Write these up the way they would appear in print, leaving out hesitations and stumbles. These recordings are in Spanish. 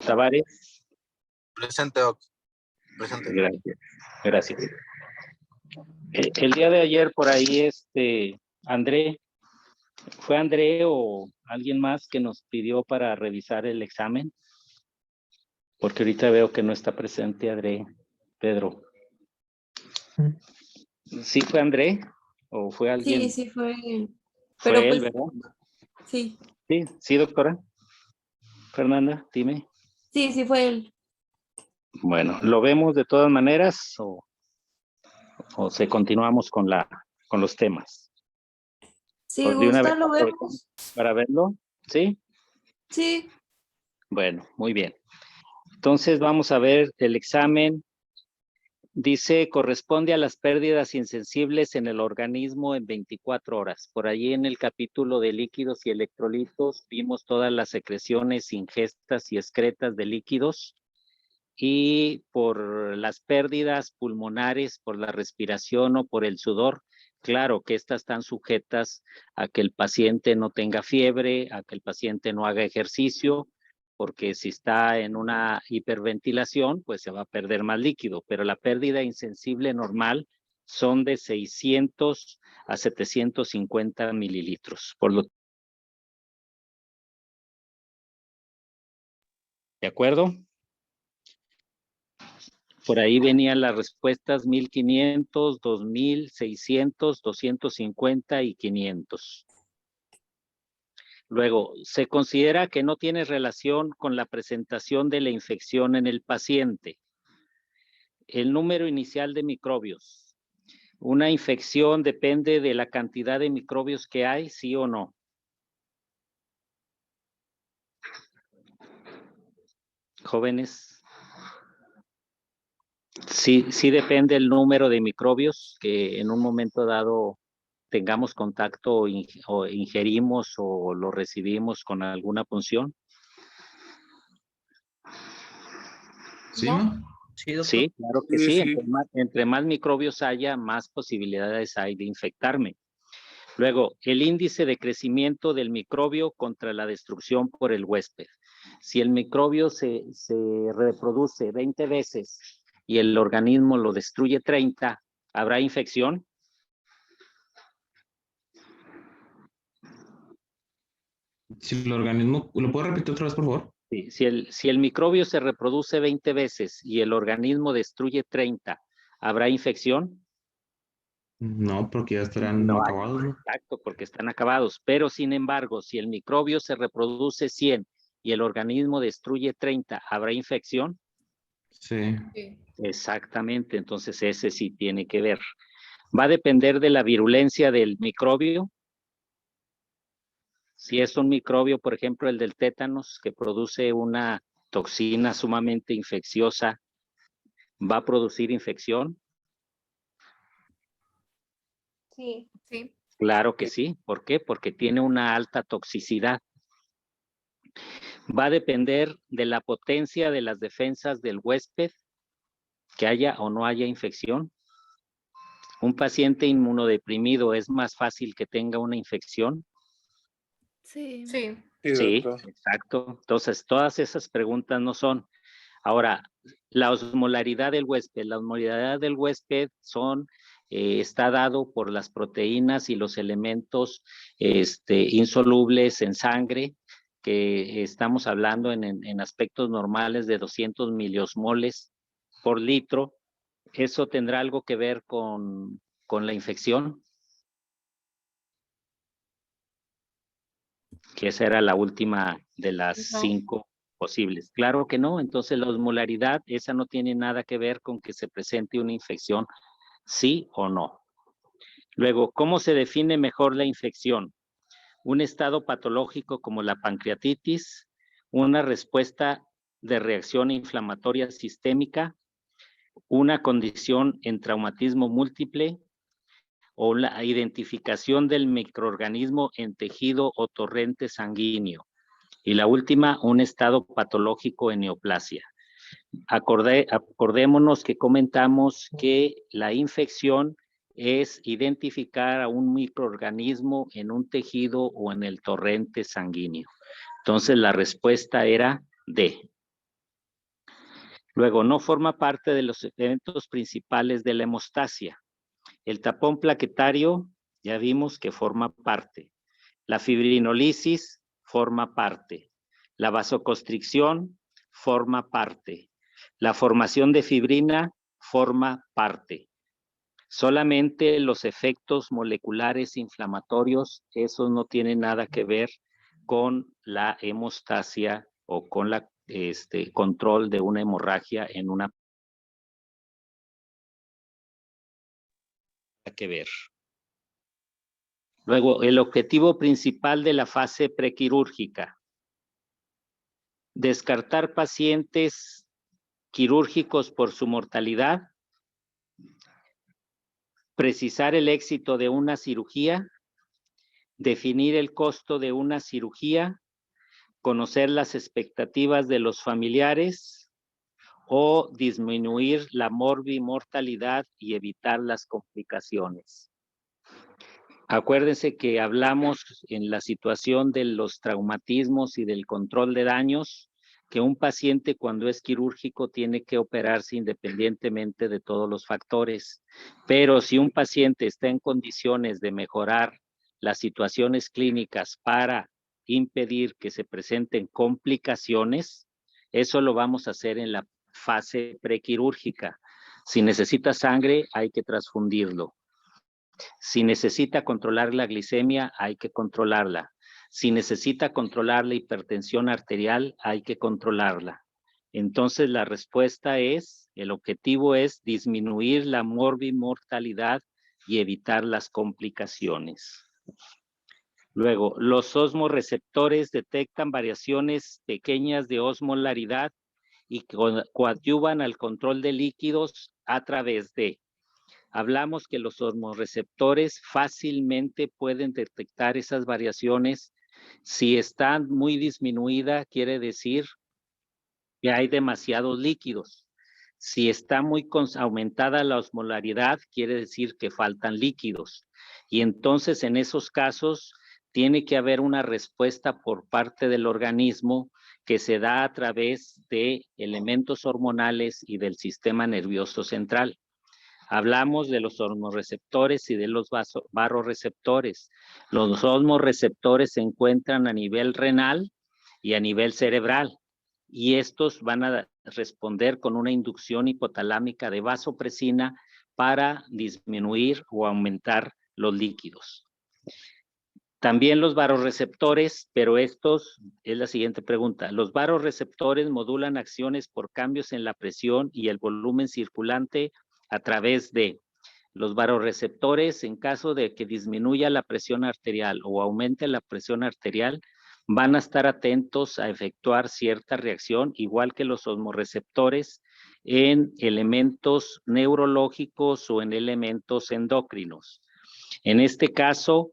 Tavares. Presente, Doc. Presente. Gracias. Gracias. El día de ayer por ahí, André, ¿fue André o alguien más que nos pidió para revisar el examen? Porque ahorita veo que no está presente André. Pedro. ¿Sí fue André? ¿O fue alguien? Sí, fue él. Fue Pero él, pues, ¿verdad? sí. Sí, doctora. Fernanda, dime. Sí, fue él. Bueno, ¿lo vemos de todas maneras o se continuamos con los temas? Si Pues de una vez gusta, lo vemos. para verlo, ¿sí? Sí. Bueno, muy bien. Entonces vamos a ver el examen. Dice, corresponde a las pérdidas insensibles en el organismo en 24 horas. Por allí en el capítulo de líquidos y electrolitos vimos todas las secreciones, ingestas y excretas de líquidos. Y por las pérdidas pulmonares, por la respiración o por el sudor, claro que estas están sujetas a que el paciente no tenga fiebre, a que el paciente no haga ejercicio, porque si está en una hiperventilación, pues se va a perder más líquido, pero la pérdida insensible normal son de 600 a 750 mililitros. ¿De acuerdo? Por ahí venían las respuestas 1500, 2000, 600, 250 y 500. Luego, se considera que no tiene relación con la presentación de la infección en el paciente. El número inicial de microbios. ¿Una infección depende de la cantidad de microbios que hay, sí o no? Jóvenes. Sí depende el número de microbios que en un momento dado tengamos contacto o ingerimos o lo recibimos con alguna punción. ¿Sí, no? Sí, doctor. Sí, claro que sí. Entre más microbios haya, más posibilidades hay de infectarme. Luego, el índice de crecimiento del microbio contra la destrucción por el huésped. Si el microbio se reproduce 20 veces y el organismo lo destruye 30, ¿habrá infección? Si el organismo, ¿lo puedo repetir otra vez, por favor? Sí, si el microbio se reproduce 20 veces y el organismo destruye 30, ¿habrá infección? No, porque ya estarán No, acabados, ¿no? exacto, porque están acabados. Pero sin embargo, si el microbio se reproduce 100 y el organismo destruye 30, ¿habrá infección? Sí. Exactamente, entonces ese sí tiene que ver. Va a depender de la virulencia del microbio. Si es un microbio, por ejemplo, el del tétanos, que produce una toxina sumamente infecciosa, ¿va a producir infección? Sí. Claro que sí. ¿Por qué? Porque tiene una alta toxicidad. Va a depender de la potencia de las defensas del huésped, que haya o no haya infección. Un paciente inmunodeprimido es más fácil que tenga una infección. Sí. Sí, exacto. Entonces, todas esas preguntas no son. Ahora, la osmolaridad del huésped. La osmolaridad del huésped está dado por las proteínas y los elementos insolubles en sangre, que estamos hablando en aspectos normales de 200 miliosmoles por litro. ¿Eso tendrá algo que ver con la infección? Que esa era la última de las 5 posibles. Claro que no, entonces la osmolaridad, esa no tiene nada que ver con que se presente una infección, sí o no. Luego, ¿cómo se define mejor la infección? Un estado patológico como la pancreatitis, una respuesta de reacción inflamatoria sistémica, una condición en traumatismo múltiple, o la identificación del microorganismo en tejido o torrente sanguíneo. Y la última, un estado patológico en neoplasia. Acordémonos que comentamos que la infección es identificar a un microorganismo en un tejido o en el torrente sanguíneo. Entonces la respuesta era D. Luego, no forma parte de los eventos principales de la hemostasia. El tapón plaquetario, ya vimos que forma parte. La fibrinolisis forma parte. La vasoconstricción forma parte. La formación de fibrina forma parte. Solamente los efectos moleculares inflamatorios, esos no tienen nada que ver con la hemostasia o con la control de una hemorragia en una que ver. Luego, el objetivo principal de la fase prequirúrgica. Descartar pacientes quirúrgicos por su mortalidad. Precisar el éxito de una cirugía. Definir el costo de una cirugía. Conocer las expectativas de los familiares. O disminuir la morbimortalidad y evitar las complicaciones. Acuérdense que hablamos en la situación de los traumatismos y del control de daños, que un paciente cuando es quirúrgico tiene que operarse independientemente de todos los factores. Pero si un paciente está en condiciones de mejorar las situaciones clínicas para impedir que se presenten complicaciones, eso lo vamos a hacer en la fase prequirúrgica. Si necesita sangre, hay que transfundirlo. Si necesita controlar la glicemia, hay que controlarla. Si necesita controlar la hipertensión arterial, hay que controlarla. Entonces, la respuesta es, el objetivo es disminuir la morbimortalidad y evitar las complicaciones. Luego, los osmoreceptores detectan variaciones pequeñas de osmolaridad y coadyuvan al control de líquidos a través de. Hablamos que los osmoreceptores fácilmente pueden detectar esas variaciones. Si están muy disminuida, quiere decir que hay demasiados líquidos. Si está muy aumentada la osmolaridad, quiere decir que faltan líquidos. Y entonces en esos casos tiene que haber una respuesta por parte del organismo que se da a través de elementos hormonales y del sistema nervioso central. Hablamos de los osmoreceptores y de los vasoreceptores. Los osmoreceptores se encuentran a nivel renal y a nivel cerebral. Y estos van a responder con una inducción hipotalámica de vasopresina para disminuir o aumentar los líquidos. También los vasoreceptores, pero estos es la siguiente pregunta. Los vasoreceptores modulan acciones por cambios en la presión y el volumen circulante a través de los vasoreceptores. En caso de que disminuya la presión arterial o aumente la presión arterial, van a estar atentos a efectuar cierta reacción, igual que los osmoreceptores, en elementos neurológicos o en elementos endocrinos. En este caso,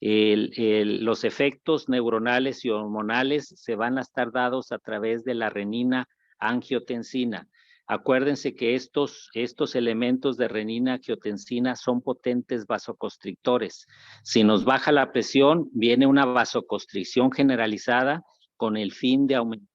los efectos neuronales y hormonales se van a estar dados a través de la renina-angiotensina. Acuérdense que estos elementos de renina-angiotensina son potentes vasoconstrictores. Si nos baja la presión, viene una vasoconstricción generalizada con el fin de aumentar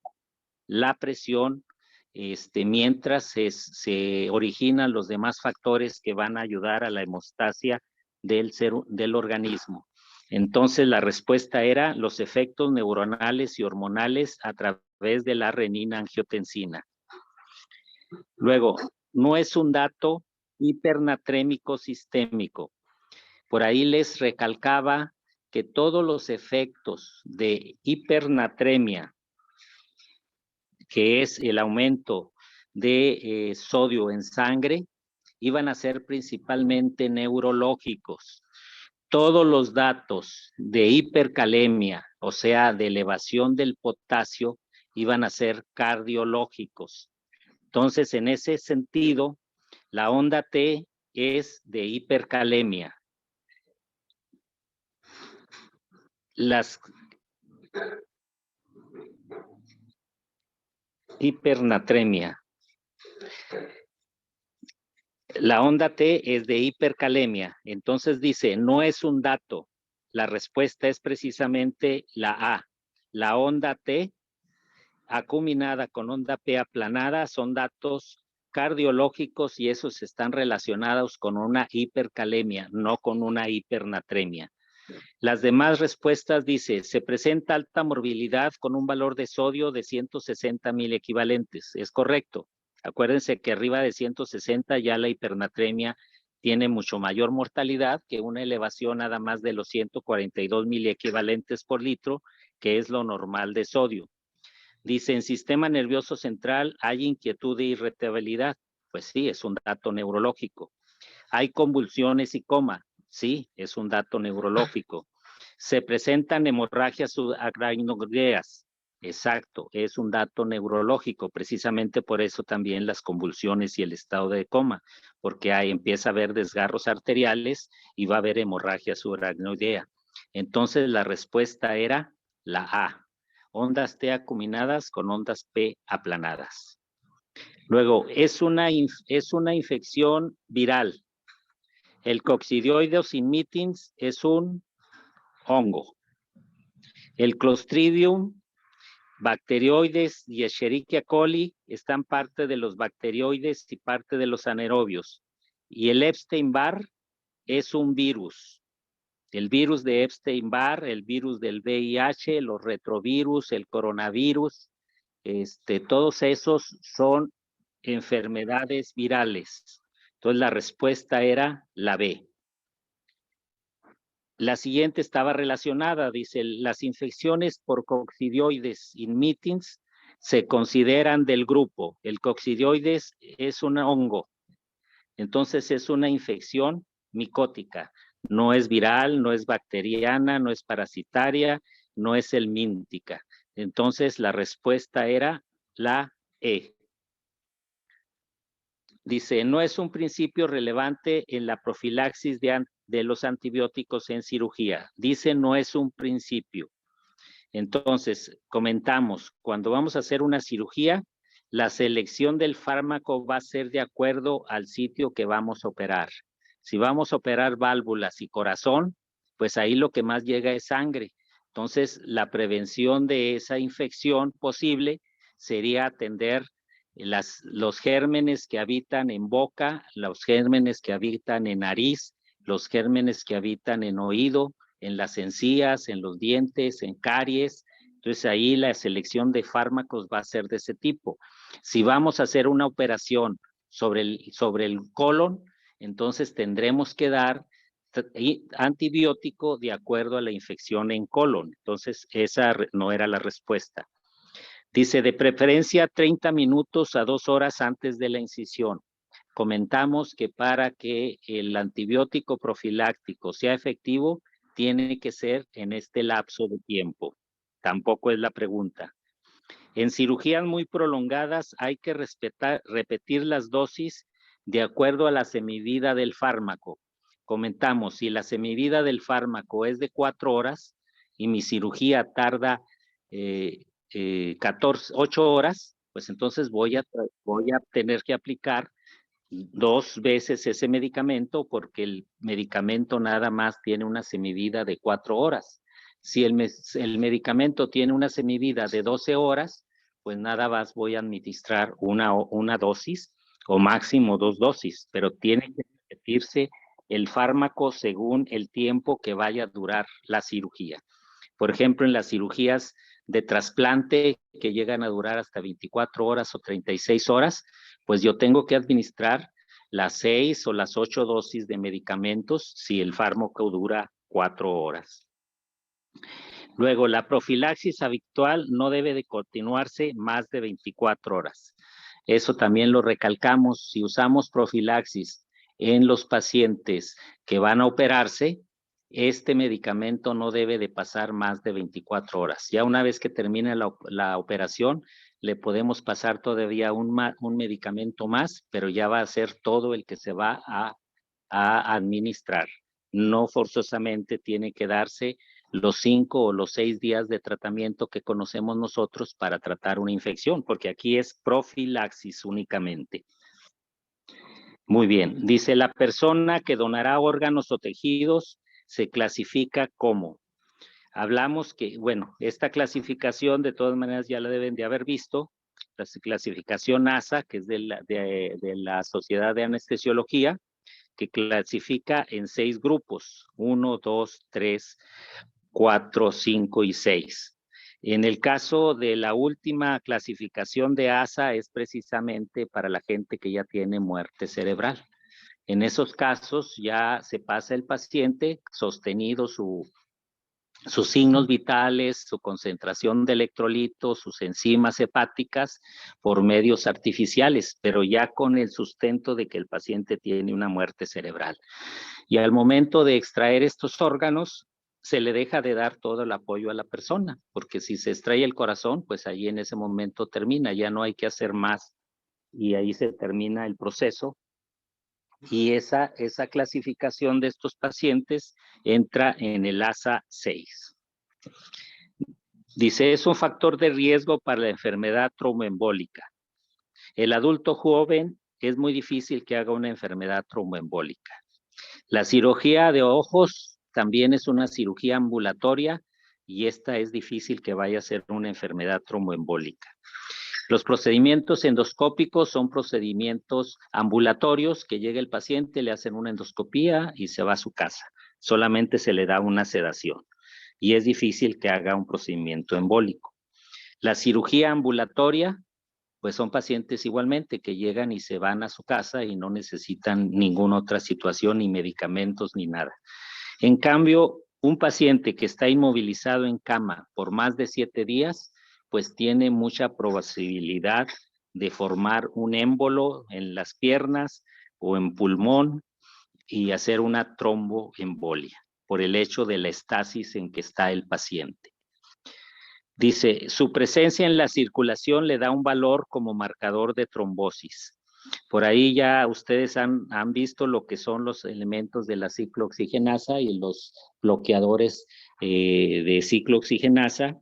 la presión mientras se originan los demás factores que van a ayudar a la hemostasia del organismo. Entonces, la respuesta era los efectos neuronales y hormonales a través de la renina-angiotensina. Luego, no es un dato hipernatrémico sistémico. Por ahí les recalcaba que todos los efectos de hipernatremia, que es el aumento de sodio en sangre, iban a ser principalmente neurológicos. Todos los datos de hipercalemia, o sea, de elevación del potasio, iban a ser cardiológicos. Entonces, en ese sentido, la onda T es de hipercalemia. Hipernatremia. La onda T es de hipercalemia. Entonces dice, no es un dato. La respuesta es precisamente la A. La onda T acuminada con onda P aplanada son datos cardiológicos y esos están relacionados con una hipercalemia, no con una hipernatremia. Las demás respuestas dice, se presenta alta morbilidad con un valor de sodio de 160 miliequivalentes. Es correcto. Acuérdense que arriba de 160 ya la hipernatremia tiene mucho mayor mortalidad que una elevación nada más de los 142 miliequivalentes por litro, que es lo normal de sodio. Dice, en sistema nervioso central hay inquietud e irritabilidad. Pues sí, es un dato neurológico. Hay convulsiones y coma. Sí, es un dato neurológico. Se presentan hemorragias subaracnoideas. Exacto, es un dato neurológico. Precisamente por eso también las convulsiones y el estado de coma, porque ahí empieza a haber desgarros arteriales y va a haber hemorragia subaracnoidea. Entonces la respuesta era la A. Ondas T acuminadas con ondas P aplanadas. Luego, es una infección viral. El Coccidioides immitans es un hongo. El Clostridium, Bacteroides y Escherichia coli están parte de los bacterioides y parte de los anaerobios. Y el Epstein-Barr es un virus. El virus de Epstein-Barr, el virus del VIH, los retrovirus, el coronavirus, todos esos son enfermedades virales. Entonces la respuesta era la B. La siguiente estaba relacionada, dice, las infecciones por coccidioides immitans se consideran del grupo. El coccidioides es un hongo, entonces es una infección micótica. No es viral, no es bacteriana, no es parasitaria, no es helmíntica. Entonces la respuesta era la E. Dice, no es un principio relevante en la profilaxis de los antibióticos en cirugía. Dice, no es un principio. Entonces, comentamos, cuando vamos a hacer una cirugía, la selección del fármaco va a ser de acuerdo al sitio que vamos a operar. Si vamos a operar válvulas y corazón, pues ahí lo que más llega es sangre. Entonces, la prevención de esa infección posible sería atender los gérmenes que habitan en boca, los gérmenes que habitan en nariz, los gérmenes que habitan en oído, en las encías, en los dientes, en caries. Entonces ahí la selección de fármacos va a ser de ese tipo. Si vamos a hacer una operación sobre el colon, entonces tendremos que dar antibiótico de acuerdo a la infección en colon. Entonces esa no era la respuesta. Dice, de preferencia 30 minutos a 2 horas antes de la incisión. Comentamos que para que el antibiótico profiláctico sea efectivo, tiene que ser en este lapso de tiempo. Tampoco es la pregunta. En cirugías muy prolongadas hay que repetir las dosis de acuerdo a la semivida del fármaco. Comentamos, si la semivida del fármaco es de 4 horas y mi cirugía tarda 8 horas, pues entonces voy a tener que aplicar 2 veces ese medicamento porque el medicamento nada más tiene una semivida de 4 horas. Si el medicamento tiene una semivida de 12 horas, pues nada más voy a administrar una dosis o máximo 2 dosis, pero tiene que repetirse el fármaco según el tiempo que vaya a durar la cirugía. Por ejemplo, en las cirugías de trasplante que llegan a durar hasta 24 horas o 36 horas, pues yo tengo que administrar las 6 o las 8 dosis de medicamentos si el fármaco dura 4 horas. Luego, la profilaxis habitual no debe de continuarse más de 24 horas. Eso también lo recalcamos. Si usamos profilaxis en los pacientes que van a operarse, este medicamento no debe de pasar más de 24 horas. Ya una vez que termine la operación, le podemos pasar todavía un medicamento más, pero ya va a ser todo el que se va a administrar. No forzosamente tiene que darse los 5 o los 6 días de tratamiento que conocemos nosotros para tratar una infección, porque aquí es profilaxis únicamente. Muy bien, dice la persona que donará órganos o tejidos se clasifica como. hablamos que, bueno, esta clasificación de todas maneras ya la deben de haber visto, la clasificación ASA, que es de la Sociedad de Anestesiología, que clasifica en 6 grupos, 1, 2, 3, 4, 5 y 6. En el caso de la última clasificación de ASA es precisamente para la gente que ya tiene muerte cerebral. En esos casos ya se pasa el paciente sostenido sus signos vitales, su concentración de electrolitos, sus enzimas hepáticas por medios artificiales, pero ya con el sustento de que el paciente tiene una muerte cerebral. Y al momento de extraer estos órganos, se le deja de dar todo el apoyo a la persona, porque si se extrae el corazón, pues ahí en ese momento termina, ya no hay que hacer más y ahí se termina el proceso. Y esa clasificación de estos pacientes entra en el ASA 6. Dice, es un factor de riesgo para la enfermedad tromboembólica. El adulto joven es muy difícil que haga una enfermedad tromboembólica. La cirugía de ojos también es una cirugía ambulatoria y esta es difícil que vaya a ser una enfermedad tromboembólica. Los procedimientos endoscópicos son procedimientos ambulatorios que llega el paciente, le hacen una endoscopía y se va a su casa. Solamente se le da una sedación y es difícil que haga un procedimiento embólico. La cirugía ambulatoria, pues son pacientes igualmente que llegan y se van a su casa y no necesitan ninguna otra situación, ni medicamentos, ni nada. En cambio, un paciente que está inmovilizado en cama por más de 7 días, pues tiene mucha probabilidad de formar un émbolo en las piernas o en pulmón y hacer una tromboembolia por el hecho de la estasis en que está el paciente. Dice, su presencia en la circulación le da un valor como marcador de trombosis. Por ahí ya ustedes han visto lo que son los elementos de la ciclooxigenasa y los bloqueadores de ciclooxigenasa.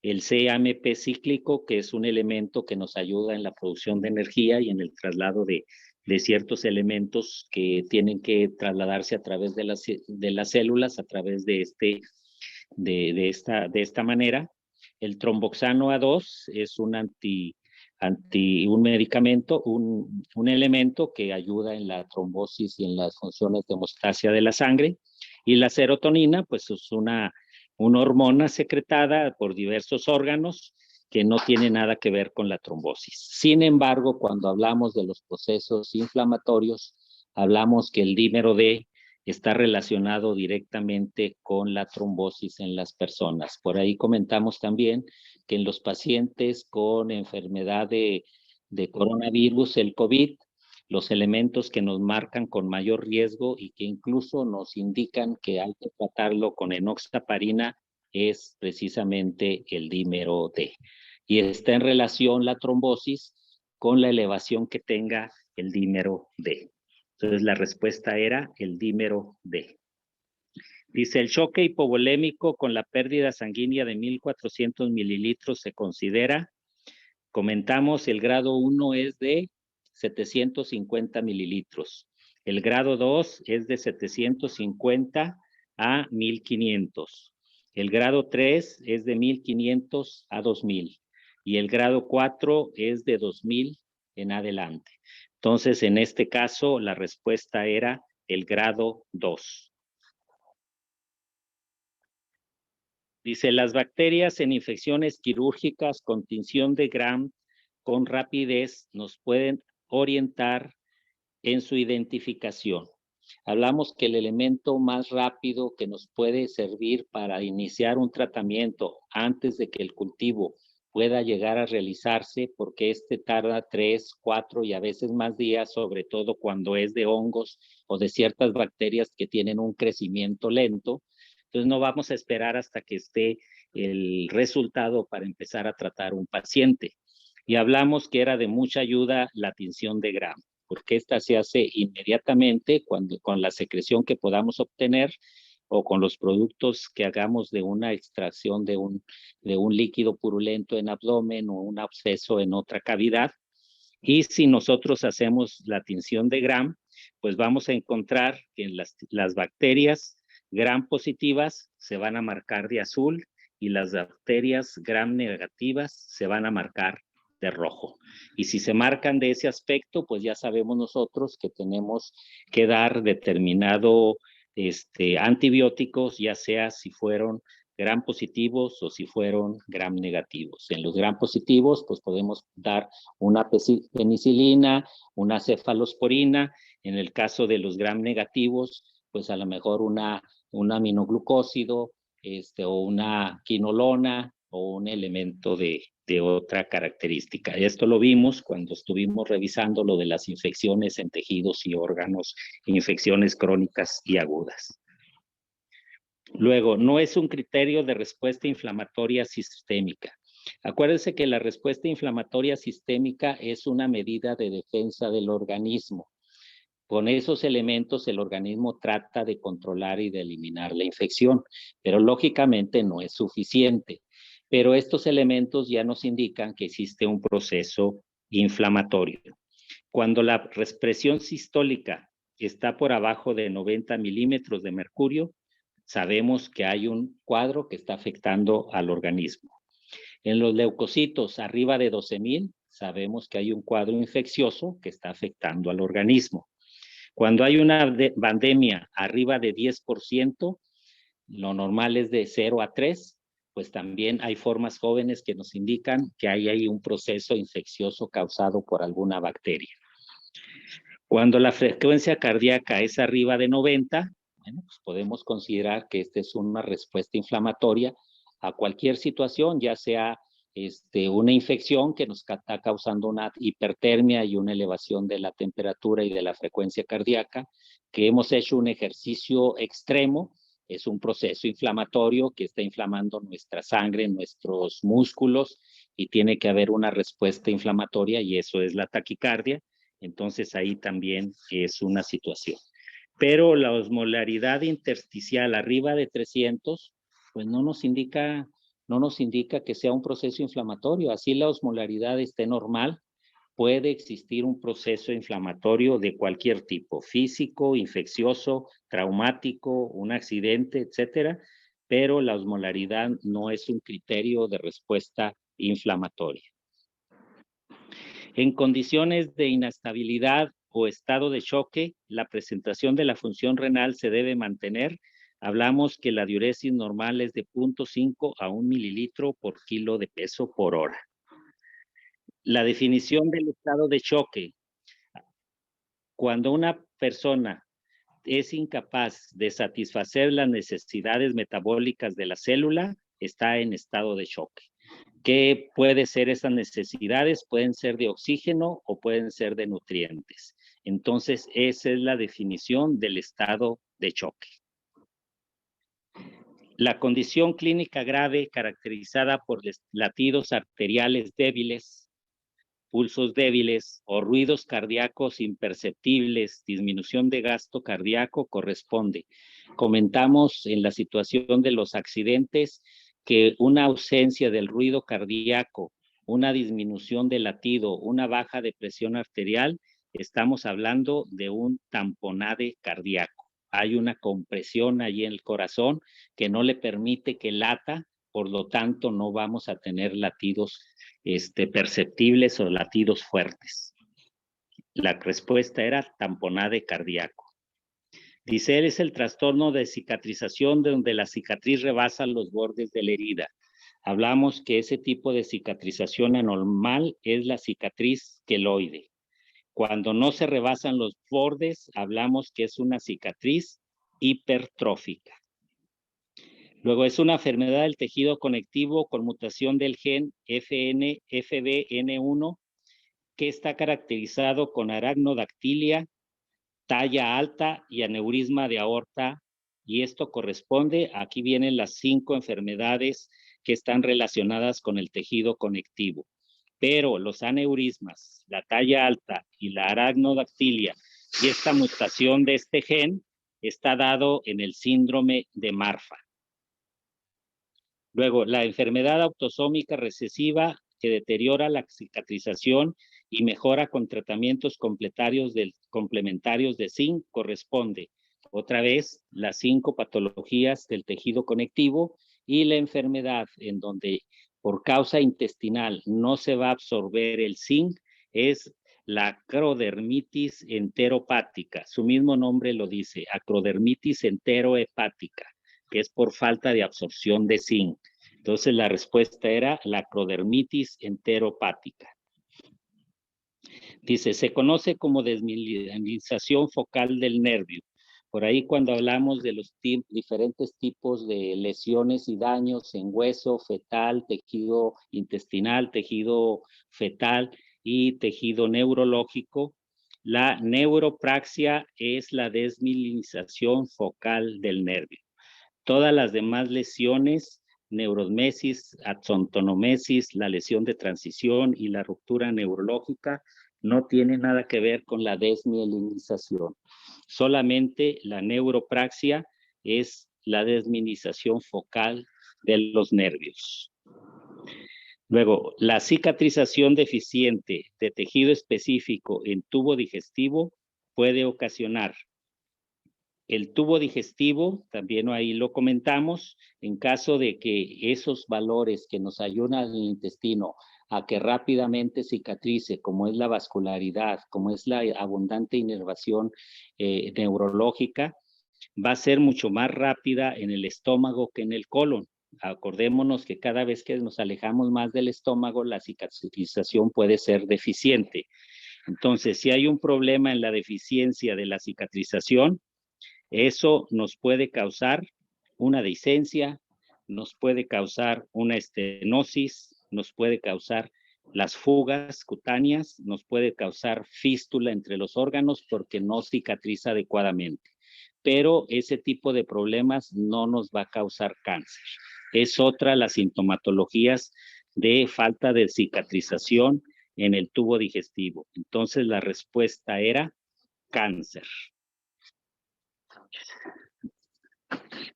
El CAMP cíclico, que es un elemento que nos ayuda en la producción de energía y en el traslado de ciertos elementos que tienen que trasladarse a través de las células, a través de esta manera. El tromboxano A2 es un medicamento, un elemento que ayuda en la trombosis y en las funciones de hemostasia de la sangre. Y la serotonina, pues es una hormona secretada por diversos órganos que no tiene nada que ver con la trombosis. Sin embargo, cuando hablamos de los procesos inflamatorios, hablamos que el dímero D está relacionado directamente con la trombosis en las personas. Por ahí comentamos también que en los pacientes con enfermedad de coronavirus, el COVID, los elementos que nos marcan con mayor riesgo y que incluso nos indican que hay que tratarlo con enoxaparina es precisamente el dímero D. Y está en relación la trombosis con la elevación que tenga el dímero D. Entonces la respuesta era el dímero D. Dice, el choque hipovolémico con la pérdida sanguínea de 1,400 mililitros se considera, comentamos, el grado 1 es de 750 mililitros. El grado 2 es de 750 a 1,500. El grado 3 es de 1,500 a 2,000. Y el grado 4 es de 2,000 en adelante. Entonces, en este caso, la respuesta era el grado 2. Dice, las bacterias en infecciones quirúrgicas con tinción de Gram con rapidez nos pueden orientar en su identificación. Hablamos que el elemento más rápido que nos puede servir para iniciar un tratamiento antes de que el cultivo pueda llegar a realizarse, porque este tarda 3, 4 y a veces más días, sobre todo cuando es de hongos o de ciertas bacterias que tienen un crecimiento lento. Entonces no vamos a esperar hasta que esté el resultado para empezar a tratar un paciente. Y hablamos que era de mucha ayuda la tinción de Gram, porque esta se hace inmediatamente con la secreción que podamos obtener o con los productos que hagamos de una extracción de un líquido purulento en abdomen o un absceso en otra cavidad. Y si nosotros hacemos la tinción de Gram, pues vamos a encontrar que las bacterias gram positivas se van a marcar de azul y las bacterias gram negativas se van a marcar de rojo. Y si se marcan de ese aspecto, pues ya sabemos nosotros que tenemos que dar determinado antibióticos, ya sea si fueron gram positivos o si fueron gram negativos. En los gram positivos, pues podemos dar una penicilina, una cefalosporina. En el caso de los gram negativos, pues a lo mejor un aminoglucósido, o una quinolona o un elemento de otra característica. Esto lo vimos cuando estuvimos revisando lo de las infecciones en tejidos y órganos, infecciones crónicas y agudas. Luego, no es un criterio de respuesta inflamatoria sistémica. Acuérdense que la respuesta inflamatoria sistémica es una medida de defensa del organismo. Con esos elementos el organismo trata de controlar y de eliminar la infección, pero lógicamente no es suficiente. Pero estos elementos ya nos indican que existe un proceso inflamatorio. Cuando la presión sistólica está por abajo de 90 milímetros de mercurio, sabemos que hay un cuadro que está afectando al organismo. En los leucocitos arriba de 12,000, sabemos que hay un cuadro infeccioso que está afectando al organismo. Cuando hay una pandemia arriba de 10%, lo normal es de 0 a 3, pues también hay formas jóvenes que nos indican que hay ahí un proceso infeccioso causado por alguna bacteria. Cuando la frecuencia cardíaca es arriba de 90, bueno, pues podemos considerar que esta es una respuesta inflamatoria a cualquier situación, ya sea una infección que nos está causando una hipertermia y una elevación de la temperatura y de la frecuencia cardíaca, que hemos hecho un ejercicio extremo, es un proceso inflamatorio que está inflamando nuestra sangre, nuestros músculos, y tiene que haber una respuesta inflamatoria, y eso es la taquicardia. Entonces ahí también es una situación. Pero la osmolaridad intersticial arriba de 300, pues no nos indica que sea un proceso inflamatorio. Así la osmolaridad esté normal, puede existir un proceso inflamatorio de cualquier tipo, físico, infeccioso, traumático, un accidente, etcétera, pero la osmolaridad no es un criterio de respuesta inflamatoria. En condiciones de inestabilidad o estado de choque, la presentación de la función renal se debe mantener. Hablamos que la diuresis normal es de 0.5 a 1 mililitro por kilo de peso por hora. La definición del estado de choque. Cuando una persona es incapaz de satisfacer las necesidades metabólicas de la célula, está en estado de choque. ¿Qué puede ser esas necesidades? Pueden ser de oxígeno o pueden ser de nutrientes. Entonces, esa es la definición del estado de choque. La condición clínica grave caracterizada por latidos arteriales débiles, pulsos débiles o ruidos cardíacos imperceptibles, disminución de gasto cardíaco corresponde. Comentamos en la situación de los accidentes que una ausencia del ruido cardíaco, una disminución del latido, una baja de presión arterial, estamos hablando de un tamponade cardíaco. Hay una compresión allí en el corazón que no le permite que lata, por lo tanto no vamos a tener latidos perceptibles o latidos fuertes. La respuesta era tamponade cardíaco. Dice, es el trastorno de cicatrización donde la cicatriz rebasa los bordes de la herida. Hablamos que ese tipo de cicatrización anormal es la cicatriz queloide. Cuando no se rebasan los bordes, hablamos que es una cicatriz hipertrófica. Luego es una enfermedad del tejido conectivo con mutación del gen FBN1 que está caracterizado con aragnodactilia, talla alta y aneurisma de aorta, y esto corresponde, aquí vienen las 5 enfermedades que están relacionadas con el tejido conectivo. Pero los aneurismas, la talla alta y la aragnodactilia y esta mutación de este gen está dado en el síndrome de Marfan. Luego, la enfermedad autosómica recesiva que deteriora la cicatrización y mejora con tratamientos complementarios de zinc corresponde Otra vez, las 5 patologías del tejido conectivo y la enfermedad en donde por causa intestinal no se va a absorber el zinc es la acrodermitis enteropática. Su mismo nombre lo dice, acrodermitis enterohepática, que es por falta de absorción de zinc. Entonces la respuesta era la acrodermitis enteropática. Dice, se conoce como desmielinización focal del nervio. Por ahí cuando hablamos de los diferentes tipos de lesiones y daños en hueso, fetal, tejido intestinal, tejido fetal y tejido neurológico, la neuropraxia es la desmielinización focal del nervio. Todas las demás lesiones, neurosmesis, axontonomesis, la lesión de transición y la ruptura neurológica, no tienen nada que ver con la desmielinización. Solamente la neuropraxia es la desmielinización focal de los nervios. Luego, la cicatrización deficiente de tejido específico en tubo digestivo puede ocasionar el tubo digestivo, también ahí lo comentamos, en caso de que esos valores que nos ayudan al intestino a que rápidamente cicatrice, como es la vascularidad, como es la abundante inervación neurológica, va a ser mucho más rápida en el estómago que en el colon. Acordémonos que cada vez que nos alejamos más del estómago, la cicatrización puede ser deficiente. Entonces, si hay un problema en la deficiencia de la cicatrización, eso nos puede causar una dehiscencia, nos puede causar una estenosis, nos puede causar las fugas cutáneas, nos puede causar fístula entre los órganos porque no cicatriza adecuadamente. Pero ese tipo de problemas no nos va a causar cáncer. Es otra las sintomatologías de falta de cicatrización en el tubo digestivo. Entonces la respuesta era cáncer.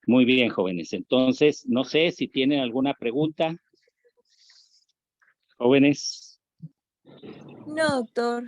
Muy bien, jóvenes. Entonces, no sé si tienen alguna pregunta. Jóvenes. No, doctor.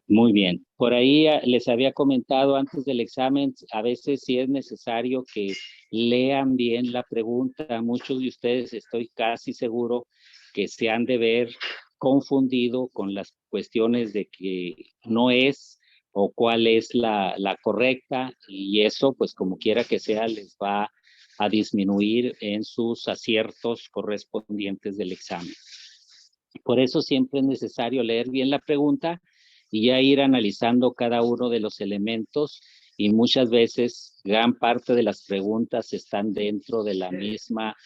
Muy bien. Por ahí les había comentado antes del examen, a veces sí es necesario que lean bien la pregunta. Muchos de ustedes, estoy casi seguro, que se han de ver confundido con las cuestiones de que no es o cuál es la correcta, y eso, pues como quiera que sea, les va a disminuir en sus aciertos correspondientes del examen. Por eso siempre es necesario leer bien la pregunta y ya ir analizando cada uno de los elementos, y muchas veces gran parte de las preguntas están dentro de las mismas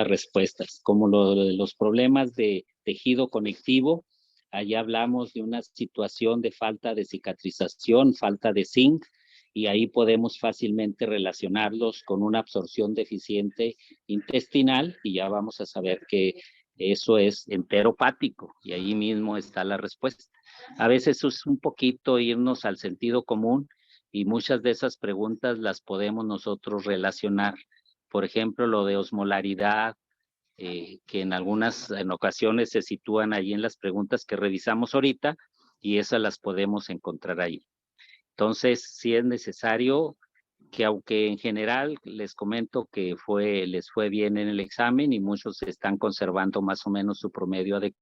respuestas, como los problemas de tejido conectivo. Allá hablamos de una situación de falta de cicatrización, falta de zinc, y ahí podemos fácilmente relacionarlos con una absorción deficiente intestinal, y ya vamos a saber que eso es enteropático, y ahí mismo está la respuesta. A veces es un poquito irnos al sentido común, y muchas de esas preguntas las podemos nosotros relacionar. Por ejemplo, lo de osmolaridad, que en ocasiones se sitúan ahí en las preguntas que revisamos ahorita, y esas las podemos encontrar ahí. Entonces, sí es necesario que, aunque en general les comento que les fue bien en el examen y muchos están conservando más o menos su promedio adecuado,